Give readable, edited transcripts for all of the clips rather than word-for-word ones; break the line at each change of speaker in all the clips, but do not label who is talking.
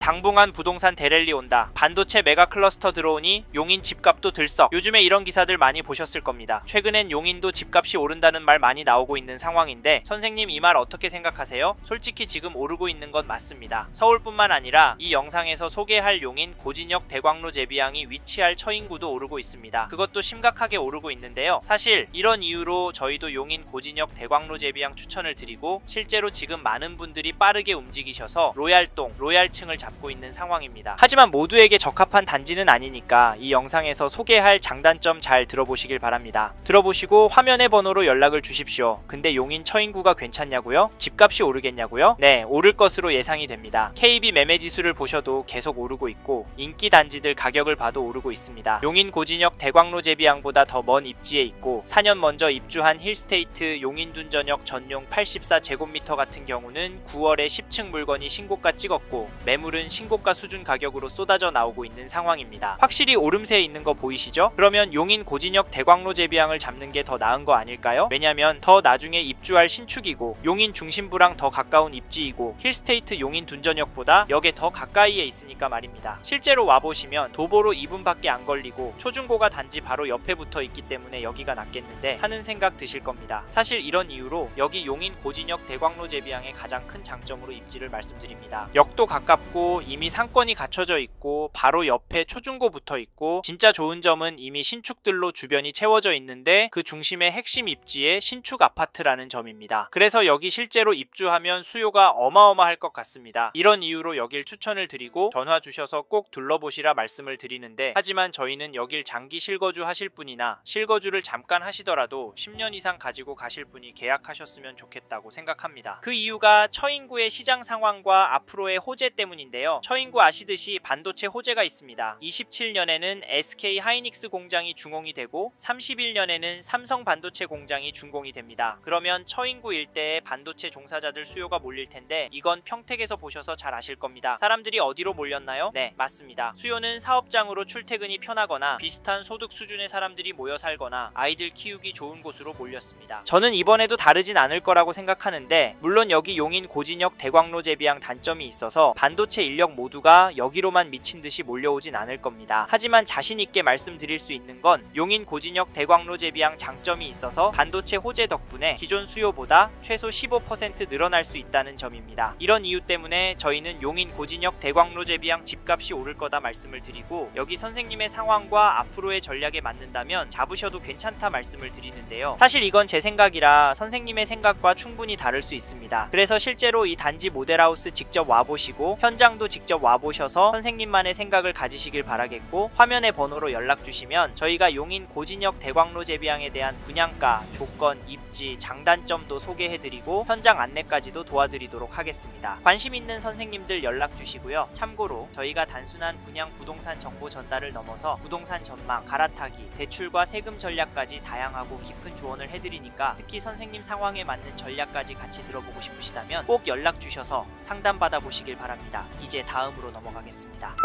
당분간 부동산 대랠리 온다. 반도체 메가 클러스터 들어오니 용인 집값도 들썩. 요즘에 이런 기사들 많이 보셨을 겁니다. 최근엔 용인도 집값이 오른다는 말 많이 나오고 있는 상황인데 선생님 이 말 어떻게 생각하세요? 솔직히 지금 오르고 있는 건 맞습니다. 서울뿐만 아니라 이 영상에서 소개할 용인 고진역 대광로 제비항이 위치할 처인구도 오르고 있습니다. 그것도 심각하게 오르고 있는데요. 사실 이런 이유로 저희도 용인 고진역 대광로 제비항 추천을 드리고 실제로 지금 많은 분들이 빠르게 움직이셔서 로얄동, 로얄층을 잡고 있는 상황입니다. 하지만 모두에게 적합한 단지는 아니니까 이 영상에서 소개할 장단점 잘 들어보시길 바랍니다. 들어보시고 화면의 번호로 연락을 주십시오. 근데 용인 처인구가 괜찮냐고요? 집값이 오르겠냐고요? 네, 오를 것으로 예상이 됩니다. KB 매매지수를 보셔도 계속 오르고 있고 인기 단지들 가격을 봐도 오르고 있습니다. 용인 고진역 대광로 제비항보다 더 먼 입지에 있고 4년 먼저 입주한 힐스테이트 용인둔전역 전용 84제곱미터 같은 경우는 9월에 10층 물건이 신고가 찍었고 매물은 신고가 수준 가격으로 쏟아져 나오고 있는 상황입니다. 확실히 오름세에 있는 거 보이시죠? 그러면 용인 고진역 대광로 제비항을 잡는 게 더 나은 거 아닐까요? 왜냐면 더 나중에 입주할 신축이고 용인 중심부랑 더 가까운 입지이고 힐스테이트 용인둔전역보다 역에 더 가까이에 있으니까 말입니다. 실제로 와보시면 도보로 2분밖에 안 걸리고 초중고가 단지 바로 옆에 붙어 있기 때문에 여기가 낫겠는데 하는 생각 드실 겁니다. 사실 이런 이유로 여기 용인 고진역 대광로 제비항의 가장 큰 장점으로 입지를 말씀드립니다. 역도 가깝고 이미 상권이 갖춰져 있고 바로 옆에 초중고 붙어 있고 진짜 좋은 점은 이미 신축들로 주변이 채워져 있는데 그 중심의 핵심 입지에 신축 아파트라는 점입니다. 그래서 여기 실제로 입주하면 수요가 어마어마할 것 같습니다. 이런 이유로 여길 추천을 드리고 전화 주셔서 꼭 둘러보시라 말씀을 드리는데 하지만 저희는 여길 장기 실거주 하실 분이나 실거주를 잠깐 하시더라도 10년 이상 가지고 가실 분이 계약하셨으면 좋겠다고 생각합니다. 그 이유가 처인구의 시장 상황과 앞으로의 호재 때문인데요. 처인구 아시듯이 반도체 호재가 있습니다. 27년에는 SK 하이닉스 공장이 준공이 되고 31년에는 삼성 반도체 공장이 준공이 됩니다. 그러면 처인구 일대에 반도체 종사자들 수요가 몰릴 텐데 이건 평택에서 보셔서 잘 아실 겁니다. 사람들이 어디로 몰렸나요? 네, 맞습니다. 수요는 사업장으로 출퇴근이 편하거나 비슷한 소득 수준의 사람들이 모여 살거나 아이들 키우기 좋은 곳으로 몰렸습니다. 저는 이번에도 다르진 않을 거라고 생각하는데 물론 여기 용인 고진역 대광로 제비항 단점이 있어서 반도체 인력 모두가 여기로만 미친듯이 몰려오진 않을 겁니다. 하지만 자신있게 말씀드릴 수 있는 건 용인 고진역 대광로 제비항 장점이 있어서 반도체 호재 덕분에 기존 수요보다 최소 15% 늘어날 수 있다는 점입니다. 이런 이유 때문에 저희는 용인 고진역 대광로 제비항 집값이 오를 거다 말씀을 드리고 여기 선생님의 상황과 앞으로의 전략에 맞는다면 잡으셔도 괜찮다 말씀을 드리는데요. 사실 이건 제 생각이라 선생님의 생각과 충분히 다를 수 있습니다. 그래서 실제로 이 단지 모델하우스 직접 와보시고 현장도 직접 와보셔서 선생님만의 생각을 가지시길 바라겠고 화면의 번호로 연락 주시면 저희가 용인 고진역 대광로 제비항에 대한 분양가, 조건, 입지, 장단점도 소개해드리고 현장 안내까지도 도와드리도록 하겠습니다. 관심 있는 선생님들 연락 주시고요. 참고로 저희가 단순한 분양 부동산 정보 전달을 넘어서 부동산 전망, 갈아타기, 대출과 세금 전략까지 다양하고 깊은 조언을 해드리니까 특히 선생님 상황에 맞는 전략까지 같이 들어보고 싶으시다면 꼭 연락 주셔서 상담받아 보시길 바랍니다. 이제 다음으로 넘어가겠습니다.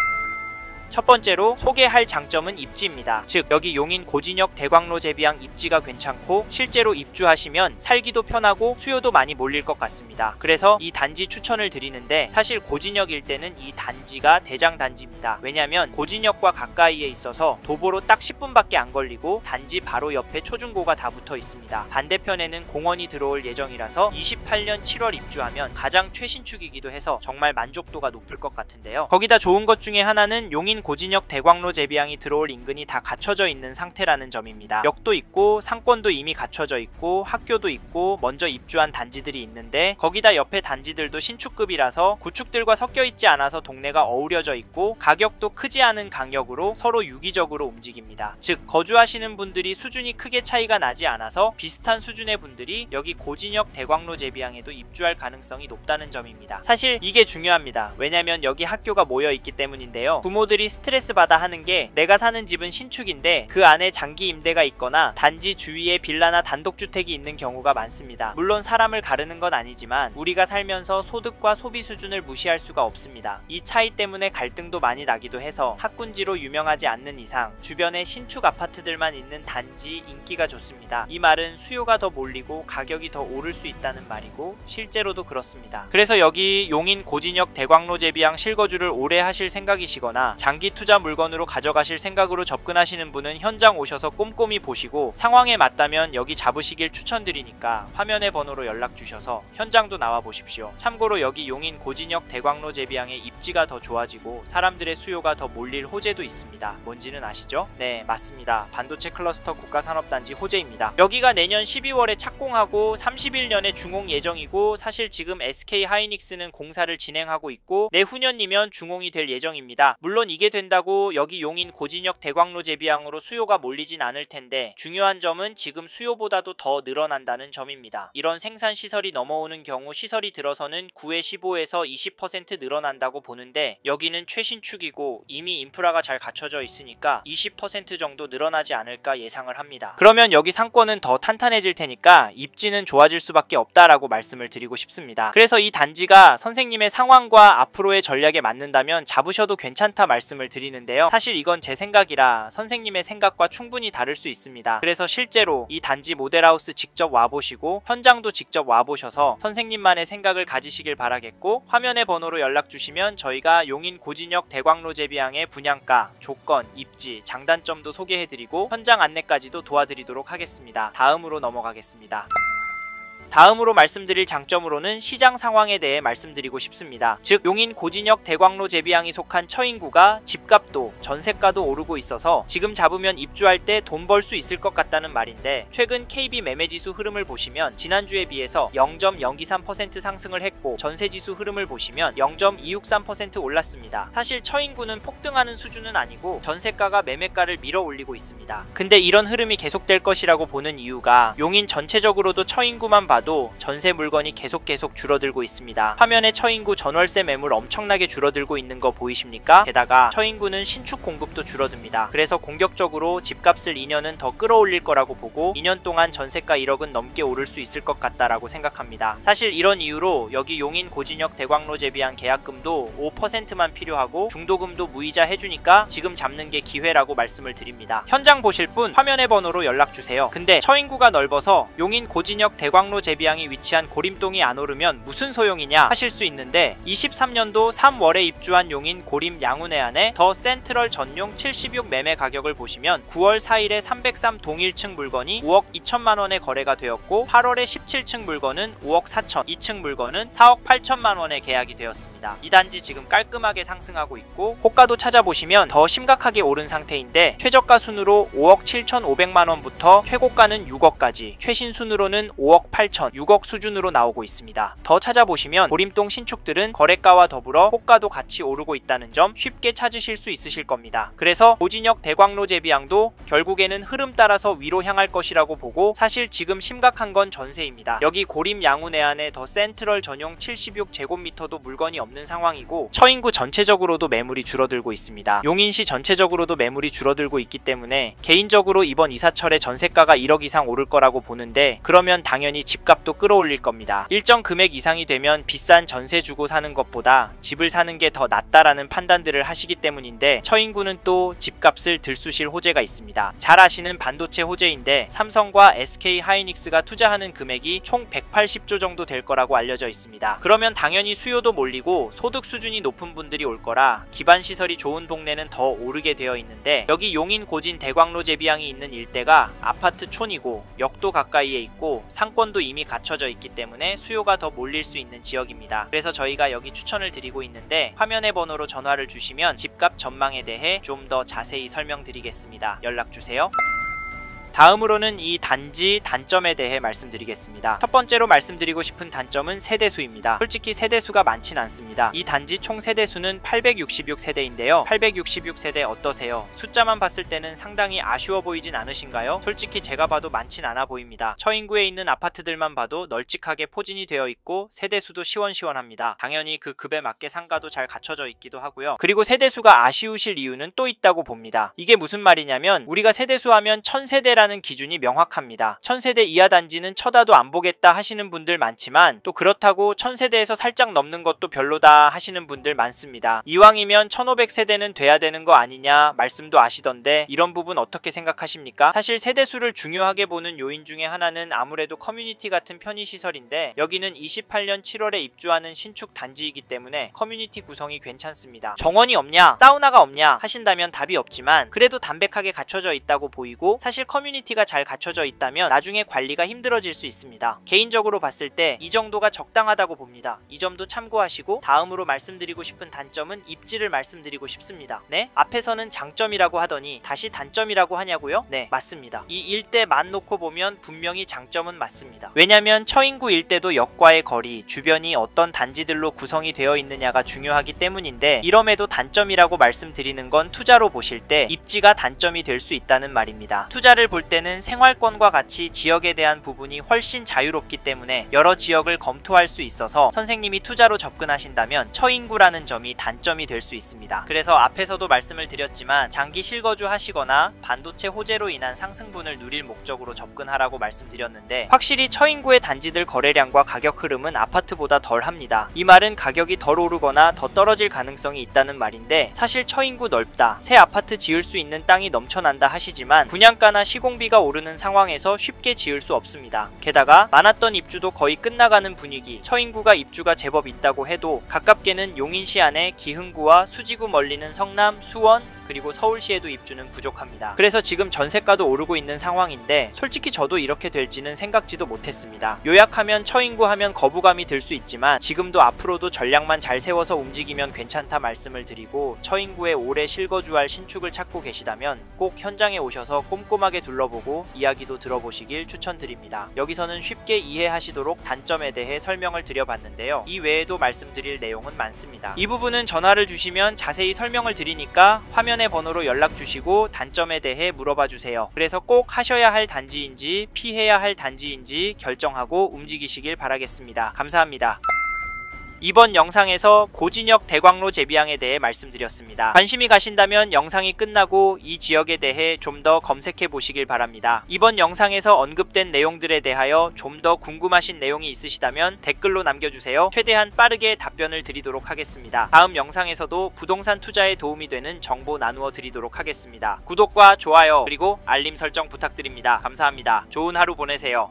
첫 번째로 소개할 장점은 입지입니다. 즉 여기 용인 고진역 대광로 제비항 입지가 괜찮고 실제로 입주하시면 살기도 편하고 수요도 많이 몰릴 것 같습니다. 그래서 이 단지 추천을 드리는데 사실 고진역 일대는 이 단지가 대장 단지입니다. 왜냐면 고진역과 가까이에 있어서 도보로 딱 10분밖에 안 걸리고 단지 바로 옆에 초중고가 다 붙어 있습니다. 반대편에는 공원이 들어올 예정이라서 28년 7월 입주하면 가장 최신축이기도 해서 정말 만족도가 높을 것 같은데요. 거기다 좋은 것 중에 하나는 용인 고진역 대광로 제비항이 들어올 인근이 다 갖춰져 있는 상태라는 점입니다. 역도 있고 상권도 이미 갖춰져 있고 학교도 있고 먼저 입주한 단지들이 있는데 거기다 옆에 단지들도 신축급이라서 구축들과 섞여 있지 않아서 동네가 어우러져 있고 가격도 크지 않은 가격으로 서로 유기적으로 움직입니다. 즉 거주하시는 분들이 수준이 크게 차이가 나지 않아서 비슷한 수준의 분들이 여기 고진역 대광로 제비항에도 입주할 가능성이 높다는 점입니다. 사실 이게 중요합니다. 왜냐면 여기 학교가 모여 있기 때문인데요. 부모들이 스트레스 받아 하는 게 내가 사는 집은 신축인데 그 안에 장기 임대가 있거나 단지 주위에 빌라나 단독주택이 있는 경우가 많습니다. 물론 사람을 가르는 건 아니지만 우리가 살면서 소득과 소비 수준을 무시할 수가 없습니다. 이 차이 때문에 갈등도 많이 나기도 해서 학군지로 유명하지 않는 이상 주변에 신축 아파트들만 있는 단지 인기가 좋습니다. 이 말은 수요가 더 몰리고 가격이 더 오를 수 있다는 말이고 실제로도 그렇습니다. 그래서 여기 용인 고진역 대광로 제비항 실거주를 오래 하실 생각이시거나 장기 투자 물건으로 가져가실 생각으로 접근하시는 분은 현장 오셔서 꼼꼼히 보시고 상황에 맞다면 여기 잡으시길 추천드리니까 화면의 번호로 연락 주셔서 현장도 나와 보십시오. 참고로 여기 용인 고진역 대광로 제비항의 입지가 더 좋아지고 사람들의 수요가 더 몰릴 호재도 있습니다. 뭔지는 아시죠? 네, 맞습니다. 반도체 클러스터 국가산업단지 호재입니다. 여기가 내년 12월에 착공하고 31년에 중공 예정이고 사실 지금 SK 하이닉스는 공사를 진행하고 있고 내후년이면 중공이 될 예정입니다. 물론 이게 된다고 여기 용인 고진역 대광로 제비항으로 수요가 몰리진 않을 텐데 중요한 점은 지금 수요보다도 더 늘어난다는 점입니다. 이런 생산 시설이 넘어오는 경우 시설이 들어서는 9에 15에서 20% 늘어난다고 보는데 여기는 최신축이고 이미 인프라가 잘 갖춰져 있으니까 20% 정도 늘어나지 않을까 예상을 합니다. 그러면 여기 상권은 더 탄탄해질 테니까 입지는 좋아질 수밖에 없다라고 말씀을 드리고 싶습니다. 그래서 이 단지가 선생님의 상황과 앞으로의 전략에 맞는다면 잡으셔도 괜찮다 말씀을 드리는데요. 사실 이건 제 생각이라 선생님의 생각과 충분히 다를 수 있습니다. 그래서 실제로 이 단지 모델하우스 직접 와보시고 현장도 직접 와보셔서 선생님만의 생각을 가지시길 바라겠고 화면의 번호로 연락 주시면 저희가 용인 고진역 대광로 제비항의 분양가, 조건, 입지, 장단점도 소개해드리고 현장 안내까지도 도와드리도록 하겠습니다. 다음으로 넘어가겠습니다. 다음으로 말씀드릴 장점으로는 시장 상황에 대해 말씀드리고 싶습니다. 즉 용인 고진역 대광로 제비항이 속한 처인구가 집값도 전세가도 오르고 있어서 지금 잡으면 입주할 때 돈 벌 수 있을 것 같다는 말인데 최근 KB 매매지수 흐름을 보시면 지난주에 비해서 0.023% 상승을 했고 전세지수 흐름을 보시면 0.263% 올랐습니다. 사실 처인구는 폭등하는 수준은 아니고 전세가가 매매가를 밀어 올리고 있습니다. 근데 이런 흐름이 계속될 것이라고 보는 이유가 용인 전체적으로도 처인구만 봐도 전세 물건이 계속 줄어들고 있습니다. 화면에 처인구 전월세 매물 엄청나게 줄어들고 있는 거 보이십니까? 게다가 처인구는 신축 공급도 줄어듭니다. 그래서 공격적으로 집값을 2년은 더 끌어올릴 거라고 보고 2년 동안 전세가 1억은 넘게 오를 수 있을 것 같다라고 생각합니다. 사실 이런 이유로 여기 용인 고진역 대광로 제비항 계약금도 5%만 필요하고 중도금도 무이자 해주니까 지금 잡는 게 기회라고 말씀을 드립니다. 현장 보실 분 화면의 번호로 연락주세요. 근데 처인구가 넓어서 용인 고진역 대광로 제비항이 위치한 고림동이 안 오르면 무슨 소용이냐 하실 수 있는데 23년도 3월에 입주한 용인 고림 양운해안의 더 센트럴 전용 76 매매 가격을 보시면 9월 4일에 303 동일층 물건이 5억 2천만원에 거래가 되었고 8월에 17층 물건은 5억 4천, 2층 물건은 4억 8천만원에 계약이 되었습니다. 이 단지 지금 깔끔하게 상승하고 있고 호가도 찾아보시면 더 심각하게 오른 상태인데 최저가 순으로 5억 7,500만원부터 최고가는 6억까지 최신 순으로는 5억 8천, 6억 수준으로 나오고 있습니다. 더 찾아보시면 고림동 신축들은 거래가와 더불어 호가도 같이 오르고 있다는 점 쉽게 찾으실 수 있으실 겁니다. 그래서 고진역 대광로 제비항도 결국에는 흐름 따라서 위로 향할 것이라고 보고 사실 지금 심각한 건 전세입니다. 여기 고림 양운해안의 더 센트럴 전용 76제곱미터도 물건이 없는 상황이고 처인구 전체적으로도 매물이 줄어들고 있습니다. 용인시 전체적으로도 매물이 줄어들고 있기 때문에 개인적으로 이번 이사철에 전세가가 1억 이상 오를 거라고 보는데 그러면 당연히 집값도 끌어올릴 겁니다. 일정 금액 이상이 되면 비싼 전세 주고 사는 것보다 집을 사는 게 더 낫다라는 판단들을 하시기 때문인데 처인구는 또 집값을 들쑤실 호재가 있습니다. 잘 아시는 반도체 호재인데 삼성과 SK 하이닉스가 투자하는 금액이 총 180조 정도 될 거라고 알려져 있습니다. 그러면 당연히 수요도 몰리고 소득 수준이 높은 분들이 올 거라 기반 시설이 좋은 동네는 더 오르게 되어 있는데 여기 용인 고진 대광로 제비항이 있는 일대가 아파트촌이고 역도 가까이에 있고 상권도 이미 갖춰져 있기 때문에 수요가 더 몰릴 수 있는 지역입니다. 그래서 저희가 여기 추천을 드리고 있는데 화면의 번호로 전화를 주시면 집값 전망에 대해 좀 더 자세히 설명드리겠습니다. 연락주세요. 다음으로는 이 단지 단점에 대해 말씀드리겠습니다. 첫 번째로 말씀드리고 싶은 단점은 세대수입니다. 솔직히 세대수가 많진 않습니다. 이 단지 총 세대수는 866세대인데요. 866세대 어떠세요? 숫자만 봤을 때는 상당히 아쉬워 보이진 않으신가요? 솔직히 제가 봐도 많진 않아 보입니다. 처인구에 있는 아파트들만 봐도 널찍하게 포진이 되어 있고 세대수도 시원시원합니다. 당연히 그 급에 맞게 상가도 잘 갖춰져 있기도 하고요. 그리고 세대수가 아쉬우실 이유는 또 있다고 봅니다. 이게 무슨 말이냐면 우리가 세대수 하면 1000세대라는 기준이 명확합니다. 1000세대 이하 단지는 쳐다도 안 보겠다 하시는 분들 많지만 또 그렇다고 1000세대에서 살짝 넘는 것도 별로다 하시는 분들 많습니다. 이왕이면 1500세대는 돼야 되는 거 아니냐 말씀도 아시던데 이런 부분 어떻게 생각하십니까? 사실 세대수를 중요하게 보는 요인 중에 하나는 아무래도 커뮤니티 같은 편의시설인데 여기는 28년 7월에 입주하는 신축 단지이기 때문에 커뮤니티 구성이 괜찮습니다. 정원이 없냐? 사우나가 없냐? 하신다면 답이 없지만 그래도 담백하게 갖춰져 있다고 보이고 사실 커뮤니티가 잘 갖춰져 있다면 나중에 관리가 힘들어질 수 있습니다. 개인적으로 봤을 때 이 정도가 적당하다고 봅니다. 이 점도 참고하시고 다음으로 말씀드리고 싶은 단점은 입지를 말씀드리고 싶습니다. 네? 앞에서는 장점이라고 하더니 다시 단점이라고 하냐고요? 네, 맞습니다. 이 일대만 놓고 보면 분명히 장점은 맞습니다. 왜냐면 처인구 일대도 역과의 거리, 주변이 어떤 단지들로 구성이 되어 있느냐가 중요하기 때문인데 이럼에도 단점이라고 말씀드리는 건 투자로 보실 때 입지가 단점이 될 수 있다는 말입니다. 투자를 볼 때는 생활권과 같이 지역에 대한 부분이 훨씬 자유롭기 때문에 여러 지역을 검토할 수 있어서 선생님이 투자로 접근하신다면 처인구라는 점이 단점이 될 수 있습니다. 그래서 앞에서도 말씀을 드렸지만 장기 실거주 하시거나 반도체 호재로 인한 상승분을 누릴 목적으로 접근하라고 말씀드렸는데 확실히 처인구의 단지들 거래량과 가격 흐름은 아파트보다 덜 합니다. 이 말은 가격이 덜 오르거나 더 떨어질 가능성이 있다는 말인데 사실 처인구 넓다, 새 아파트 지을 수 있는 땅이 넘쳐난다 하시지만 분양가나 시공비가 오르는 상황에서 쉽게 지을 수 없습니다. 게다가 많았던 입주도 거의 끝나가는 분위기, 처인구가 입주가 제법 있다고 해도 가깝게는 용인시 안에 기흥구와 수지구 멀리는 성남, 수원, 그리고 서울시에도 입주는 부족합니다. 그래서 지금 전세가도 오르고 있는 상황인데 솔직히 저도 이렇게 될지는 생각지도 못했습니다. 요약하면 처인구 하면 거부감이 들 수 있지만 지금도 앞으로도 전략만 잘 세워서 움직이면 괜찮다 말씀을 드리고 처인구에 오래 실거주할 신축을 찾고 계시다면 꼭 현장에 오셔서 꼼꼼하게 둘러보고 이야기도 들어보시길 추천드립니다. 여기서는 쉽게 이해하시도록 단점에 대해 설명을 드려봤는데요. 이 외에도 말씀드릴 내용은 많습니다. 이 부분은 전화를 주시면 자세히 설명을 드리니까 화면의 번호로 연락 주시고 단점에 대해 물어봐 주세요. 그래서 꼭 하셔야 할 단지인지 피해야 할 단지인지 결정하고 움직이시길 바라겠습니다. 감사합니다. 이번 영상에서 고진역 대광로 제비항에 대해 말씀드렸습니다. 관심이 가신다면 영상이 끝나고 이 지역에 대해 좀 더 검색해 보시길 바랍니다. 이번 영상에서 언급된 내용들에 대하여 좀 더 궁금하신 내용이 있으시다면 댓글로 남겨주세요. 최대한 빠르게 답변을 드리도록 하겠습니다. 다음 영상에서도 부동산 투자에 도움이 되는 정보 나누어 드리도록 하겠습니다. 구독과 좋아요 그리고 알림 설정 부탁드립니다. 감사합니다. 좋은 하루 보내세요.